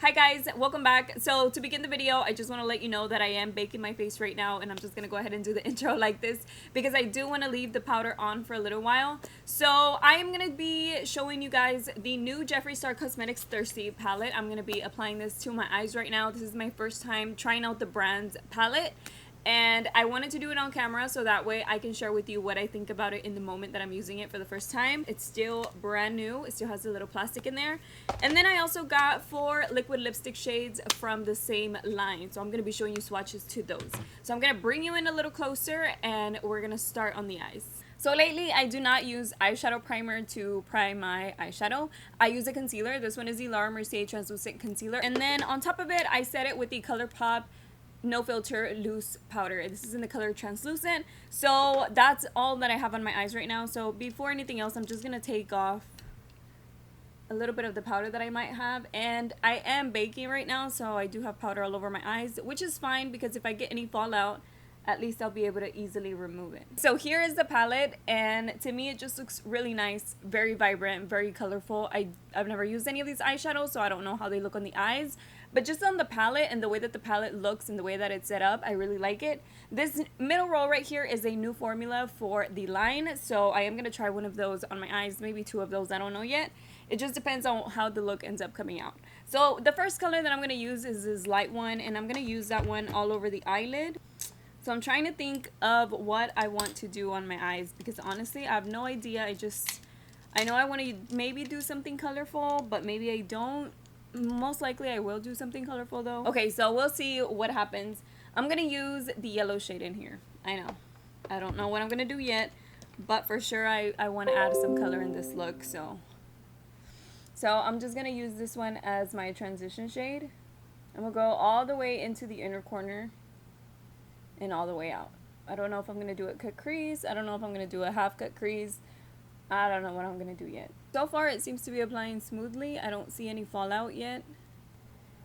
Hi guys, welcome back. So to begin the video, I just want to let you know that I am baking my face right now, and I'm just going to go ahead and do the intro like this because I do want to leave the powder on for a little while. So I am going to be showing you guys the new Jeffree Star Cosmetics Thirsty palette. I'm going to be applying this to my eyes right now. This is my first time trying out the brand's palette. And I wanted to do it on camera so that way I can share with you what I think about it in the moment that I'm using it for the first time. It's still brand new. It still has a little plastic in there. And then I also got 4 liquid lipstick shades from the same line. So I'm going to be showing you swatches to those. So I'm going to bring you in a little closer and we're going to start on the eyes. So lately, I do not use eyeshadow primer to prime my eyeshadow. I use a concealer. This one is the Laura Mercier Translucent Concealer. And then on top of it, I set it with the ColourPop No Filter Loose Powder. This is in the color Translucent. So that's all that I have on my eyes right now. So before anything else, I'm just going to take off a little bit of the powder that I might have. And I am baking right now, so I do have powder all over my eyes, which is fine because if I get any fallout, at least I'll be able to easily remove it. So here is the palette, and to me it just looks really nice, very vibrant, very colorful. I've never used any of these eyeshadows, so I don't know how they look on the eyes, but just on the palette and the way that the palette looks and the way that it's set up, I really like it. This middle row right here is a new formula for the line, so I am going to try one of those on my eyes, maybe 2 of those, I don't know yet. It just depends on how the look ends up coming out. So the first color that I'm going to use is this light one, and I'm going to use that one all over the eyelid. So I'm trying to think of what I want to do on my eyes because honestly, I have no idea. I know I want to maybe do something colorful, but maybe I don't. Most likely I will do something colorful though. Okay, so we'll see what happens. I'm going to use the yellow shade in here. I know. I don't know what I'm going to do yet, but for sure I want to add some color in this look. So I'm just going to use this one as my transition shade. I'm going to go all the way into the inner corner and all the way out. I don't know if I'm going to do a cut crease. I don't know if I'm going to do a half cut crease. I don't know what I'm going to do yet. So far it seems to be applying smoothly. I don't see any fallout yet.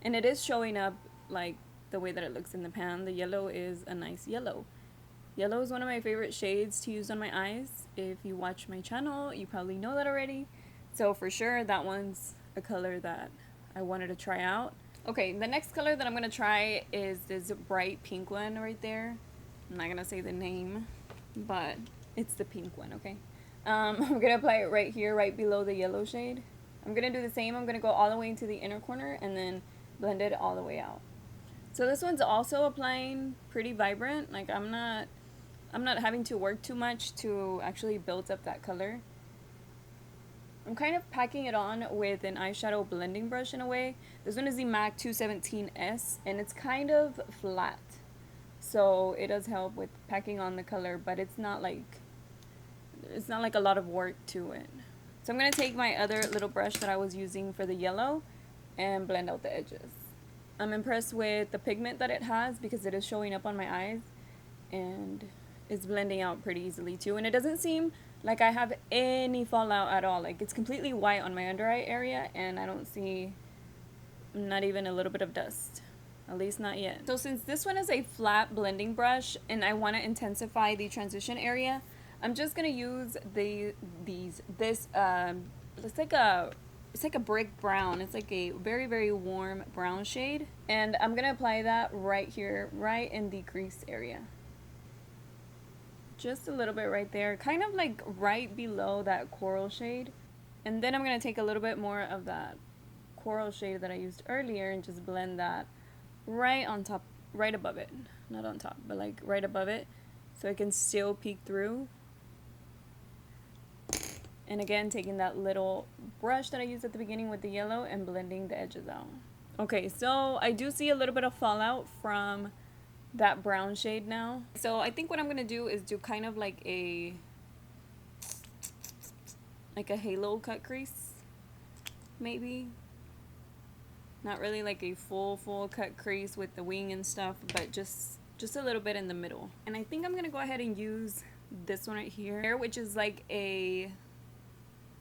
And it is showing up like the way that it looks in the pan. The yellow is a nice yellow. Yellow is one of my favorite shades to use on my eyes. If you watch my channel, you probably know that already. So for sure that one's a color that I wanted to try out. Okay, the next color that I'm going to try is this bright pink one right there. I'm not going to say the name, but it's the pink one, okay? I'm going to apply it right here, right below the yellow shade. I'm going to do the same. I'm going to go all the way into the inner corner and then blend it all the way out. So this one's also applying pretty vibrant. Like I'm not having to work too much to actually build up that color. I'm kind of packing it on with an eyeshadow blending brush in a way. This one is the MAC 217S, and it's kind of flat. So it does help with packing on the color, but it's not like a lot of work to it. So I'm going to take my other little brush that I was using for the yellow and blend out the edges. I'm impressed with the pigment that it has because it is showing up on my eyes and it's blending out pretty easily too. And it doesn't seem like I have any fallout at all. Like it's completely white on my under eye area and I don't see not even a little bit of dust. At least not yet. So since this one is a flat blending brush and I want to intensify the transition area, I'm just going to use it's like a brick brown. It's like a very, very warm brown shade. And I'm going to apply that right here, right in the crease area. Just a little bit right there, kind of like right below that coral shade. And then I'm going to take a little bit more of that coral shade that I used earlier and just blend that right on top, right above it. Not on top, but like right above it, so it can still peek through. And again, taking that little brush that I used at the beginning with the yellow and blending the edges out. Okay, so I do see a little bit of fallout from that brown shade now. So I think what I'm going to do is do kind of like a halo cut crease, maybe. Not really like a full cut crease with the wing and stuff, but just a little bit in the middle. And I think I'm going to go ahead and use this one right here, which is like a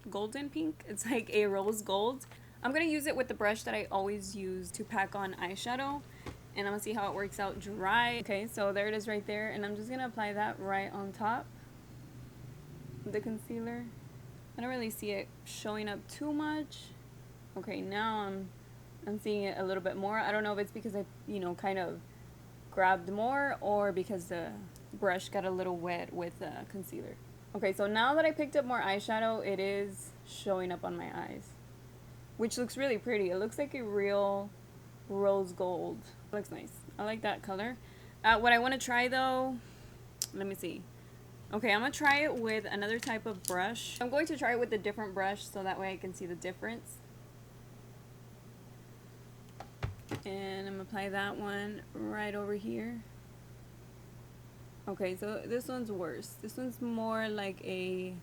golden pink. It's like a rose gold. I'm going to use it with the brush that I always use to pack on eyeshadow. And I'm going to see how it works out dry. Okay, so there it is right there. And I'm just going to apply that right on top of the concealer. I don't really see it showing up too much. Okay, now I'm I'm seeing it a little bit more. I don't know if it's because I, you know, kind of grabbed more or because the brush got a little wet with the concealer. Okay, so now that I picked up more eyeshadow, it is showing up on my eyes, which looks really pretty. It looks like a real rose gold. It looks nice. I like that color. What I want to try though, let me see. Okay, I'm going to try it with another type of brush. I'm going to try it with a different brush so that way I can see the difference. And I'm going to apply that one right over here. Okay, so this one's worse. This one's more like this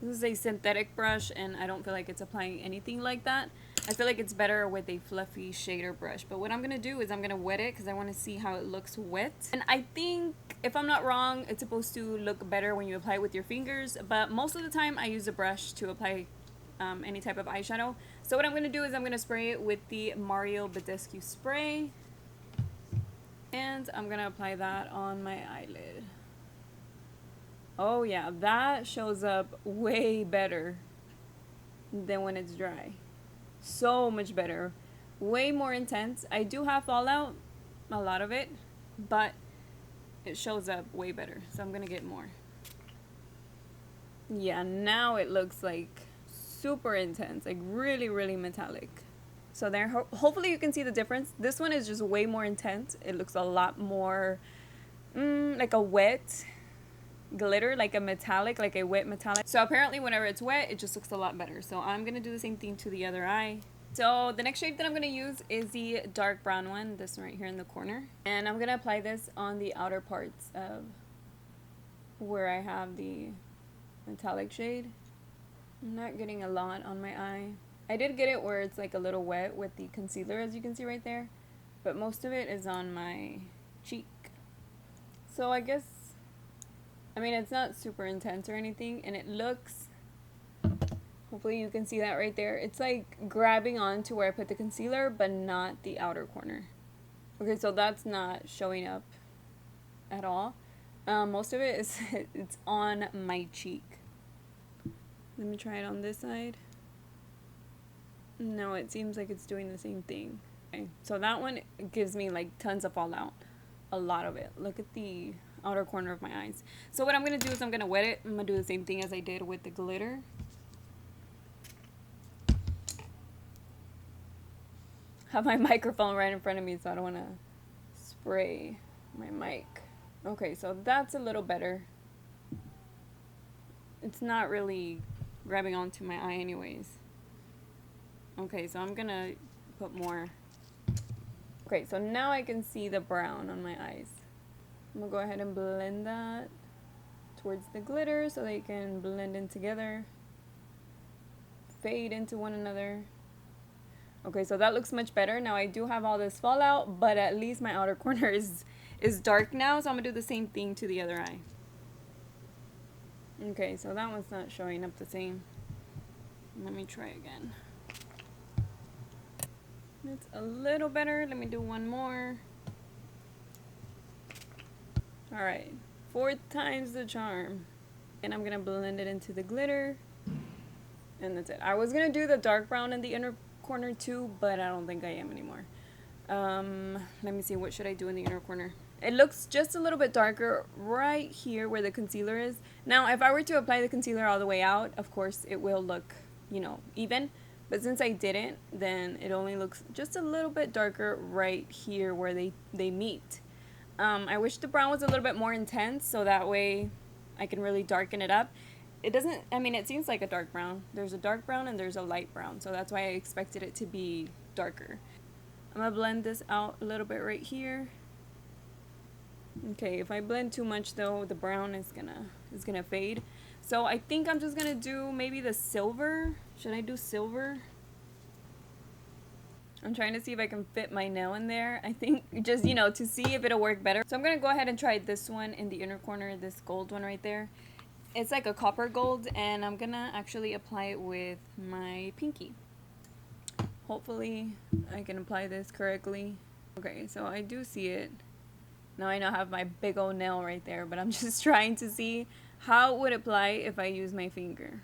is a synthetic brush, and I don't feel like it's applying anything like that. I feel like it's better with a fluffy shader brush. But what I'm going to do is I'm going to wet it because I want to see how it looks wet. And I think, if I'm not wrong, it's supposed to look better when you apply it with your fingers. But most of the time, I use a brush to apply any type of eyeshadow. So what I'm going to do is I'm going to spray it with the Mario Badescu spray. And I'm going to apply that on my eyelid. Oh yeah, that shows up way better than when it's dry. So much better. Way more intense. I do have fallout, a lot of it, but it shows up way better. So I'm going to get more. Yeah, now it looks like super intense, like really, really metallic. So there, hopefully you can see the difference. This one is just way more intense. It looks a lot more like a wet glitter, like a metallic, like a wet metallic. So apparently whenever it's wet, it just looks a lot better. So I'm going to do the same thing to the other eye. So the next shade that I'm going to use is the dark brown one, this one right here in the corner. And I'm going to apply this on the outer parts of where I have the metallic shade. I'm not getting a lot on my eye. I did get it where it's like a little wet with the concealer, as you can see right there. But most of it is on my cheek. So I guess, I mean, it's not super intense or anything, and it looks, hopefully you can see that right there. It's like grabbing onto where I put the concealer, but not the outer corner. Okay, so that's not showing up at all. Most of it is, it's on my cheek. Let me try it on this side. No, it seems like it's doing the same thing. Okay, so that one gives me like tons of fallout. A lot of it. Look at the outer corner of my eyes. So what I'm going to do is I'm going to wet it. I'm going to do the same thing as I did with the glitter. I have my microphone right in front of me, so I don't want to spray my mic. Okay, so that's a little better. It's not really grabbing onto my eye anyways. Okay, so I'm going to put more. Okay, so now I can see the brown on my eyes. I'm going to go ahead and blend that towards the glitter so they can blend in together. Fade into one another. Okay, so that looks much better. Now I do have all this fallout, but at least my outer corner is dark now, so I'm going to do the same thing to the other eye. Okay, so that one's not showing up the same. Let me try again. It's a little better. Let me do one more. Alright, 4th time's the charm. And I'm going to blend it into the glitter. And that's it. I was going to do the dark brown in the inner corner too, but I don't think I am anymore. Let me see, what should I do in the inner corner? It looks just a little bit darker right here where the concealer is. Now, if I were to apply the concealer all the way out, of course, it will look, you know, even. But since I didn't, then it only looks just a little bit darker right here where they meet. I wish the brown was a little bit more intense so that way I can really darken it up. It doesn't, I mean, it seems like a dark brown. There's a dark brown and there's a light brown, so that's why I expected it to be darker. I'm going to blend this out a little bit right here. Okay, if I blend too much though, the brown is gonna fade. So I think I'm just gonna do maybe the silver. Should I do silver? I'm trying to see if I can fit my nail in there. I think just, you know, to see if it'll work better. So I'm gonna go ahead and try this one in the inner corner, this gold one right there. It's like a copper gold, and I'm gonna actually apply it with my pinky. Hopefully I can apply this correctly. Okay, so I do see it. Now I know I have my big old nail right there, but I'm just trying to see how it would apply if I use my finger.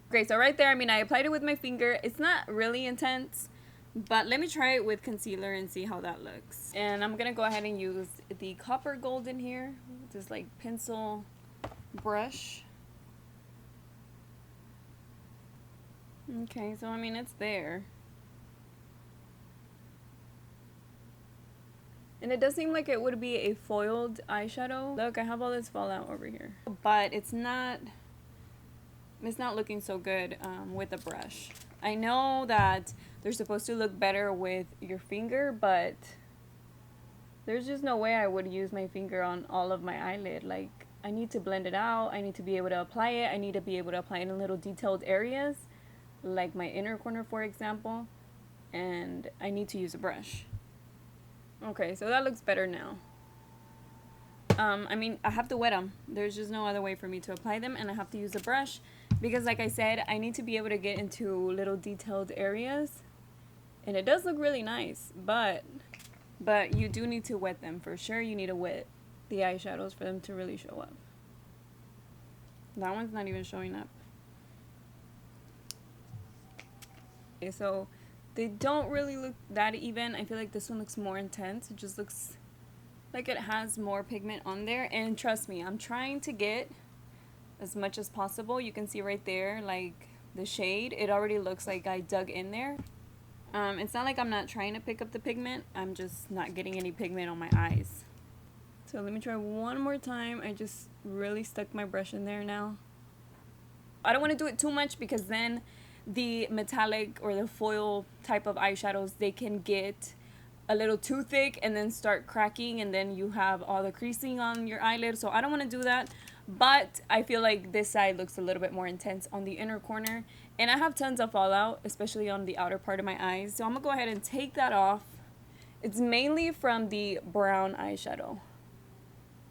Okay, so right there, I mean, I applied it with my finger. It's not really intense, but let me try it with concealer and see how that looks. And I'm gonna go ahead and use the copper gold in here, just like pencil brush. Okay, so I mean, it's there. And it does seem like it would be a foiled eyeshadow. Look, I have all this fallout over here. But it's not looking so good with a brush. I know that they're supposed to look better with your finger, but there's just no way I would use my finger on all of my eyelid. Like, I need to blend it out. I need to be able to apply it. I need to be able to apply it in little detailed areas, like my inner corner, for example. And I need to use a brush. Okay, so that looks better now. I mean, I have to wet them. There's just no other way for me to apply them, and I have to use a brush because, like I said, I need to be able to get into little detailed areas. And it does look really nice, but you do need to wet them. For sure, you need to wet the eyeshadows for them to really show up. That one's not even showing up. Okay, so they don't really look that even. I feel like this one looks more intense. It just looks like it has more pigment on there. And trust me, I'm trying to get as much as possible. You can see right there, like the shade, it already looks like I dug in there. It's not like I'm not trying to pick up the pigment. I'm just not getting any pigment on my eyes. So let me try one more time. I just really stuck my brush in there now. I don't want to do it too much because then the metallic or the foil type of eyeshadows, they can get a little too thick and then start cracking, and then you have all the creasing on your eyelid. So I don't want to do that, but I feel like this side looks a little bit more intense on the inner corner, and I have tons of fallout, especially on the outer part of my eyes. So I'm gonna go ahead and take that off. It's mainly from the brown eyeshadow.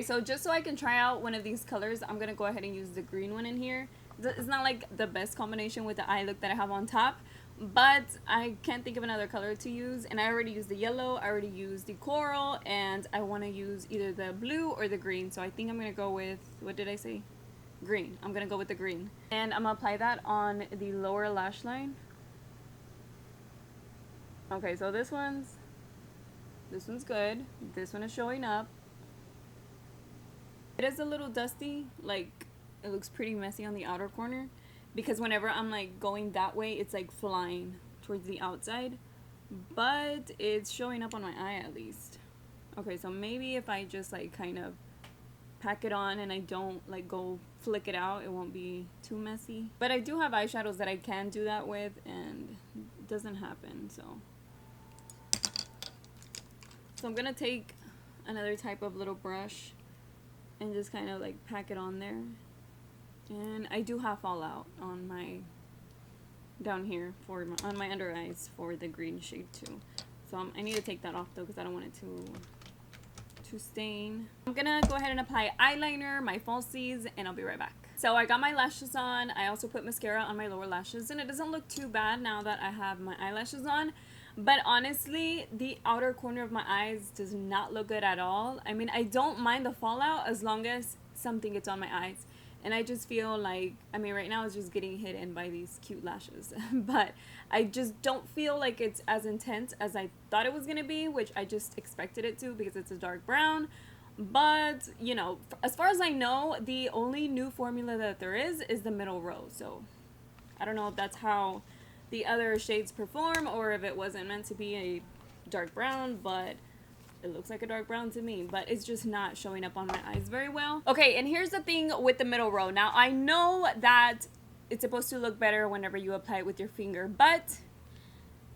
So just so I can try out one of these colors, I'm gonna go ahead and use the green one in here. It's not like the best combination with the eye look that I have on top, but I can't think of another color to use, and I already used the yellow, I already used the coral, and I want to use either the blue or the green. So I think I'm gonna go with, what did I say? Green. I'm gonna go with the green, and I'm gonna apply that on the lower lash line. Okay, so this one's good. This one is showing up. It is a little dusty, like it looks pretty messy on the outer corner, because whenever I'm like going that way, it's like flying towards the outside, but it's showing up on my eye at least. Okay, so maybe if I just like kind of pack it on and I don't like go flick it out, it won't be too messy. But I do have eyeshadows that I can do that with, and it doesn't happen. So I'm gonna take another type of little brush and just kind of like pack it on there. And I do have fallout on my down here for on my under eyes for the green shade too. So I need to take that off though because I don't want it to stain. I'm gonna go ahead and apply eyeliner, my falsies, and I'll be right back. So I got my lashes on. I also put mascara on my lower lashes, and it doesn't look too bad now that I have my eyelashes on. But honestly, the outer corner of my eyes does not look good at all. I mean, I don't mind the fallout as long as something gets on my eyes. And I just feel like, I mean, right now it's just getting hidden by these cute lashes. But I just don't feel like it's as intense as I thought it was going to be, which I just expected it to because it's a dark brown. But, you know, as far as I know, the only new formula that there is the middle row. So I don't know if that's how the other shades perform or if it wasn't meant to be a dark brown, but it looks like a dark brown to me, but it's just not showing up on my eyes very well. Okay, and here's the thing with the middle row. Now, I know that it's supposed to look better whenever you apply it with your finger, but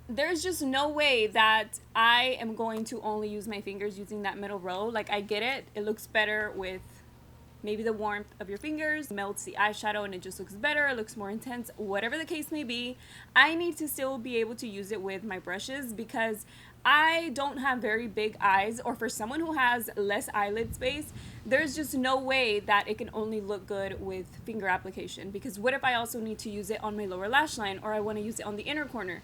there's just no way that I am going to only use my fingers using that middle row. Like, I get it. It looks better with maybe the warmth of your fingers, melts the eyeshadow and it just looks better, it looks more intense, whatever the case may be. I need to still be able to use it with my brushes because I don't have very big eyes, or for someone who has less eyelid space, there's just no way that it can only look good with finger application, because what if I also need to use it on my lower lash line, or I want to use it on the inner corner?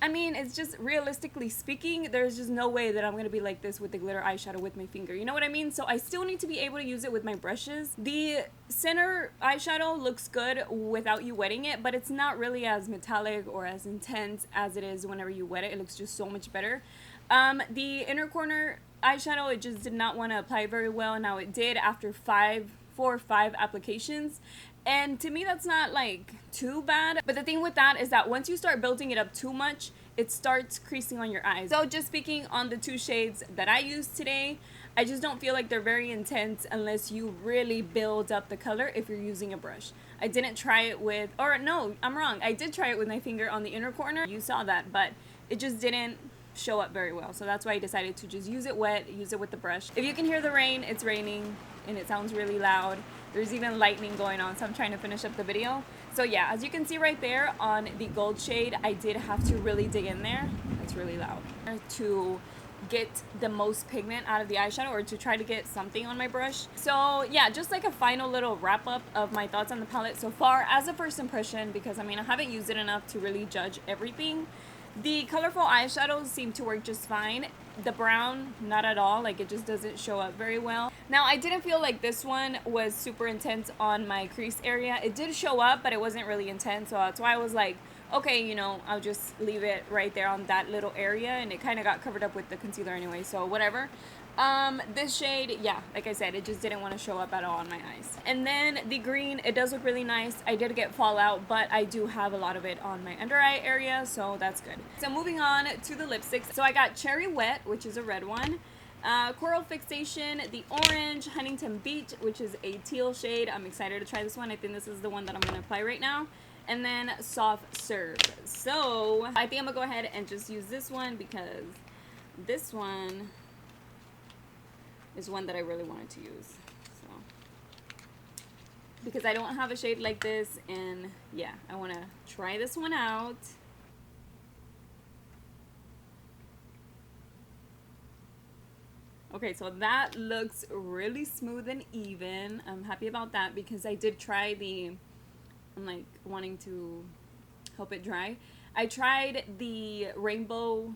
I mean, it's just realistically speaking, there's just no way that I'm going to be like this with the glitter eyeshadow with my finger. You know what I mean? So I still need to be able to use it with my brushes. The center eyeshadow looks good without you wetting it, but it's not really as metallic or as intense as it is whenever you wet it. It looks just so much better. The inner corner eyeshadow, it just did not want to apply very well. Now it did after 4 or 5 applications. And to me, that's not like too bad. But the thing with that is that once you start building it up too much, it starts creasing on your eyes. So just speaking on the 2 shades that I used today, I just don't feel like they're very intense unless you really build up the color if you're using a brush. I didn't try it with, or no, I'm wrong. I did try it with my finger on the inner corner. You saw that, but it just didn't show up very well. So that's why I decided to just use it wet, use it with the brush. If you can hear the rain, it's raining and it sounds really loud. There's even lightning going on, so I'm trying to finish up the video. So yeah, as you can see right there on the gold shade, I did have to really dig in there. It's really loud. To get the most pigment out of the eyeshadow, or to try to get something on my brush. So yeah, just like a final little wrap up of my thoughts on the palette so far as a first impression, because I mean, I haven't used it enough to really judge everything. The colorful eyeshadows seem to work just fine. The brown, not at all. Like, it just doesn't show up very well. Now, I didn't feel like this one was super intense on my crease area. It did show up, but it wasn't really intense. So that's why I was like, okay, you know, I'll just leave it right there on that little area. And it kind of got covered up with the concealer anyway, so whatever. This shade, yeah, like I said, it just didn't want to show up at all on my eyes. And then the green, it does look really nice. I did get fallout, but I do have a lot of it on my under eye area, so that's good. So moving on to the lipsticks. So I got Cherry Wet, which is a red one. Coral Fixation, the orange, Huntington Beach, which is a teal shade. I'm excited to try this one. I think this is the one that I'm going to apply right now. And then Soft Serve. So I think I'm going to go ahead and just use this one because this one is one that I really wanted to use. So because I don't have a shade like this, and yeah, I want to try this one out. Okay, so that looks really smooth and even. I'm happy about that because I did try I'm like wanting to help it dry. I tried the rainbow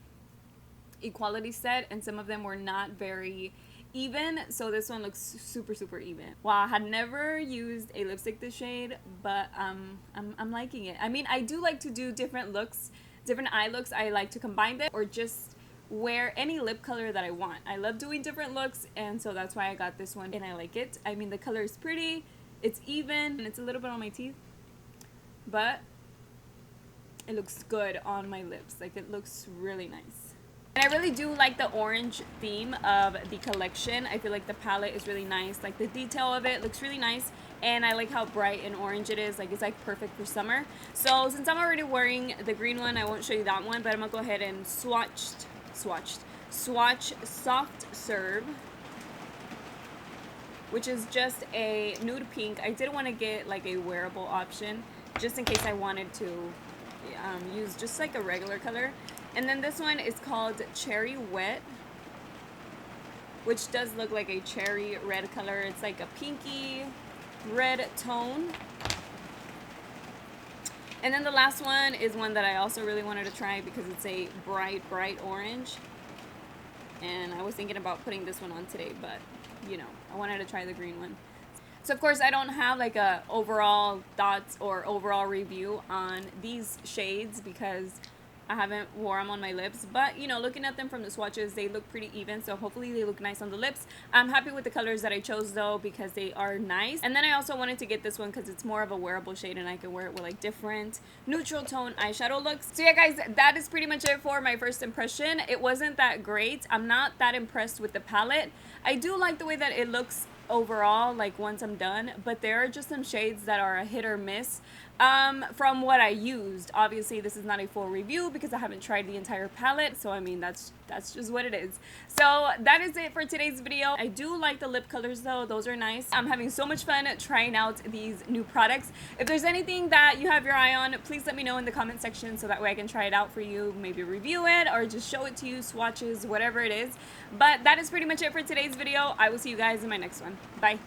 equality set and some of them were not very even, so this one looks super even. Wow, I had never used a lipstick this shade, but I'm liking it. I mean, I do like to do different looks, different eye looks. I like to combine them or just wear any lip color that I want. I love doing different looks, and so that's why I got this one and I like it. I mean, the color is pretty, it's even, and it's a little bit on my teeth, but it looks good on my lips. Like, it looks really nice. And I really do like the orange theme of the collection. I feel like the palette is really nice. Like, the detail of it looks really nice. And I like how bright and orange it is. Like, it's like perfect for summer. So since I'm already wearing the green one, I won't show you that one. But I'm going to go ahead and swatch Soft Serve, which is just a nude pink. I did want to get like a wearable option just in case I wanted to use just like a regular color. And then this one is called Cherry Wet, which does look like a cherry red color. It's like a pinky red tone. And then the last one is one that I also really wanted to try because it's a bright orange. And I was thinking about putting this one on today, but you know, I wanted to try the green one. So of course I don't have like a overall thoughts or overall review on these shades because I haven't wore them on my lips, but you know, looking at them from the swatches, they look pretty even, so hopefully they look nice on the lips. I'm happy with the colors that I chose though because they are nice. And then I also wanted to get this one because it's more of a wearable shade and I can wear it with like different neutral tone eyeshadow looks. So yeah guys, that is pretty much it for my first impression. It wasn't that great. I'm not that impressed with the palette. I do like the way that it looks overall, like once I'm done, but there are just some shades that are a hit or miss from what I used. Obviously this is not a full review because I haven't tried the entire palette, so I mean that's just what it is. So that is it for today's video. I do like the lip colors though, those are nice. I'm having so much fun trying out these new products. If there's anything that you have your eye on, please let me know in the comment section so that way I can try it out for you, maybe review it or just show it to you, swatches, whatever it is. But that is pretty much it for today's video. I will see you guys in my next one. Bye.